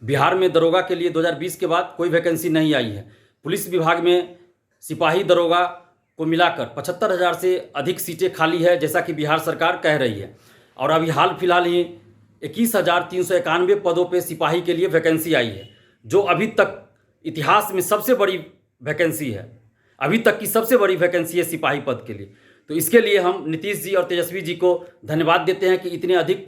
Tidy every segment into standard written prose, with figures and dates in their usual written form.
बिहार में दरोगा के लिए 2020 के बाद कोई वैकेंसी नहीं आई है। पुलिस विभाग में सिपाही दरोगा को मिलाकर 75,000 से अधिक सीटें खाली है, जैसा कि बिहार सरकार कह रही है। और अभी हाल फिलहाल ही 21,391 पदों पे सिपाही के लिए वैकेंसी आई है, जो अभी तक इतिहास में सबसे बड़ी वैकेंसी है। अभी तक की सबसे बड़ी वैकेंसी है सिपाही पद के लिए। तो इसके लिए हम नीतीश जी और तेजस्वी जी को धन्यवाद देते हैं कि इतने अधिक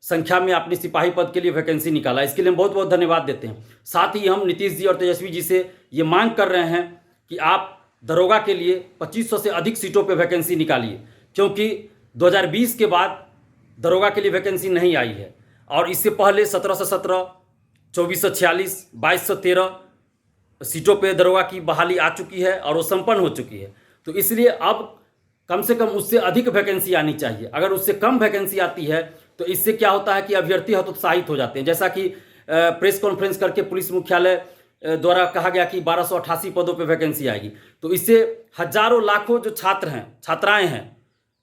संख्या में आपने सिपाही पद के लिए वैकेंसी निकाला। इसके लिए हम बहुत बहुत धन्यवाद देते हैं। साथ ही हम नीतीश जी और तेजस्वी जी से ये मांग कर रहे हैं कि आप दरोगा के लिए 2500 से अधिक सीटों पे वैकेंसी निकालिए, क्योंकि 2020 के बाद दरोगा के लिए वैकेंसी नहीं आई है। और इससे पहले 1717, 2446, 2213 सीटों पे दरोगा की बहाली आ चुकी है और वो संपन्न हो चुकी है। तो इसलिए अब कम से कम उससे अधिक वैकेंसी आनी चाहिए। अगर उससे कम वैकेंसी आती है तो इससे क्या होता है कि अभ्यर्थी हतोत्साहित हो जाते हैं। जैसा कि प्रेस कॉन्फ्रेंस करके पुलिस मुख्यालय द्वारा कहा गया कि 1288 पदों पे वैकेंसी आएगी। तो इससे हजारों लाखों जो छात्र हैं, छात्राएं हैं,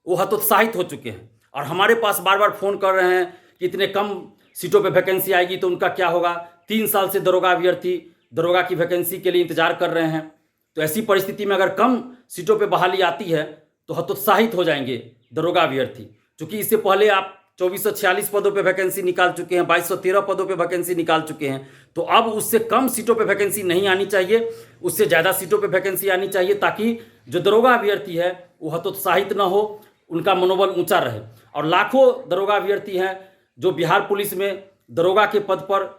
वो हतोत्साहित हो चुके हैं और हमारे पास बार बार फ़ोन कर रहे हैं कि इतने कम सीटों पे वैकेंसी आएगी तो उनका क्या होगा। 3 साल से दरोगा अभ्यर्थी दरोगा की वैकेंसी के लिए इंतजार कर रहे हैं। तो ऐसी परिस्थिति में अगर कम सीटों पे बहाली आती है तो हतोत्साहित हो जाएंगे दरोगा अभ्यर्थी। क्योंकि इससे पहले आप 2446 पदों पे वैकेंसी निकाल चुके हैं, 2213 पदों पे वैकेंसी निकाल चुके हैं। तो अब उससे कम सीटों पे वैकेंसी नहीं आनी चाहिए, उससे ज़्यादा सीटों पे वैकेंसी आनी चाहिए, ताकि जो दरोगा अभ्यर्थी है वो हतोत्साहित न हो, उनका मनोबल ऊंचा रहे। और लाखों दरोगा अभ्यर्थी हैं जो बिहार पुलिस में दरोगा के पद पर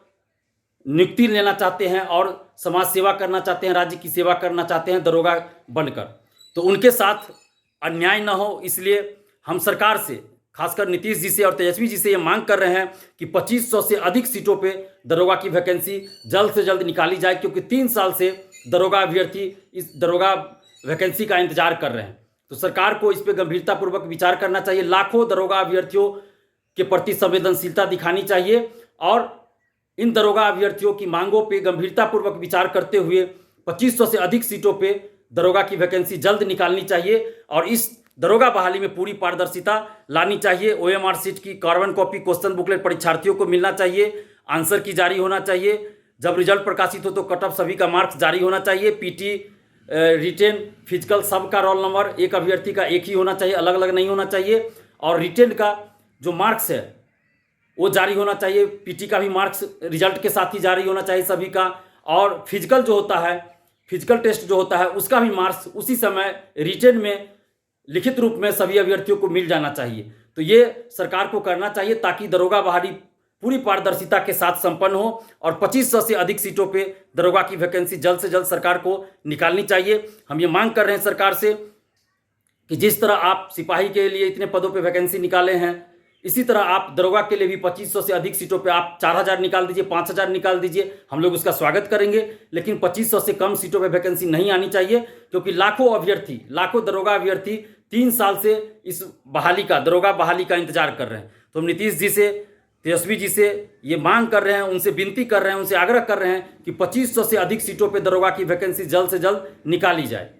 नियुक्ति लेना चाहते हैं और समाज सेवा करना चाहते हैं, राज्य की सेवा करना चाहते हैं दरोगा बनकर। तो उनके साथ अन्याय न हो, इसलिए हम सरकार से, खासकर नीतीश जी से और तेजस्वी जी से ये मांग कर रहे हैं कि 2500 से अधिक सीटों पे दरोगा की वैकेंसी जल्द से जल्द निकाली जाए, क्योंकि 3 साल से दरोगा अभ्यर्थी इस दरोगा वैकेंसी का इंतजार कर रहे हैं। तो सरकार को इस पर गंभीरतापूर्वक विचार करना चाहिए, लाखों दरोगा अभ्यर्थियों के प्रति संवेदनशीलता दिखानी चाहिए और इन दरोगा अभ्यर्थियों की मांगों पर गंभीरतापूर्वक विचार करते हुए 2500 से अधिक सीटों पर दरोगा की वैकेंसी जल्द निकालनी चाहिए और इस दरोगा बहाली में पूरी पारदर्शिता लानी चाहिए। OMR सीट की कार्बन कॉपी क्वेश्चन बुकलेट परीक्षार्थियों को मिलना चाहिए, आंसर की जारी होना चाहिए। जब रिजल्ट प्रकाशित हो तो कट ऑफ सभी का मार्क्स जारी होना चाहिए। PT, रिटेन, फिजिकल सबका रोल नंबर एक अभ्यर्थी का एक ही होना चाहिए, अलग अलग नहीं होना चाहिए। और रिटेन का जो मार्क्स है वो जारी होना चाहिए। PT का भी मार्क्स रिजल्ट के साथ ही जारी होना चाहिए सभी का। और फिजिकल जो होता है, फिजिकल टेस्ट जो होता है, उसका भी मार्क्स उसी समय रिटेन में लिखित रूप में सभी अभ्यर्थियों को मिल जाना चाहिए। तो ये सरकार को करना चाहिए ताकि दरोगा बहाली पूरी पारदर्शिता के साथ संपन्न हो और 2500 से अधिक सीटों पे दरोगा की वैकेंसी जल्द से जल्द सरकार को निकालनी चाहिए। हम ये मांग कर रहे हैं सरकार से कि जिस तरह आप सिपाही के लिए इतने पदों पे वैकेंसी निकाले हैं, इसी तरह आप दरोगा के लिए भी 2500 से अधिक सीटों पे आप 4000 निकाल दीजिए, 5000 निकाल दीजिए, हम लोग उसका स्वागत करेंगे। लेकिन 2500 से कम सीटों पे वैकेंसी नहीं आनी चाहिए, क्योंकि लाखों अभ्यर्थी, लाखों दरोगा अभ्यर्थी 3 साल से इस बहाली का, दरोगा बहाली का इंतजार कर रहे हैं। तो हम नीतीश जी से, तेजस्वी जी से ये मांग कर रहे हैं, उनसे विनती कर रहे हैं, उनसे आग्रह कर रहे हैं कि 2500 से अधिक सीटों पर दरोगा की वैकेंसी जल्द से जल्द निकाली जाए।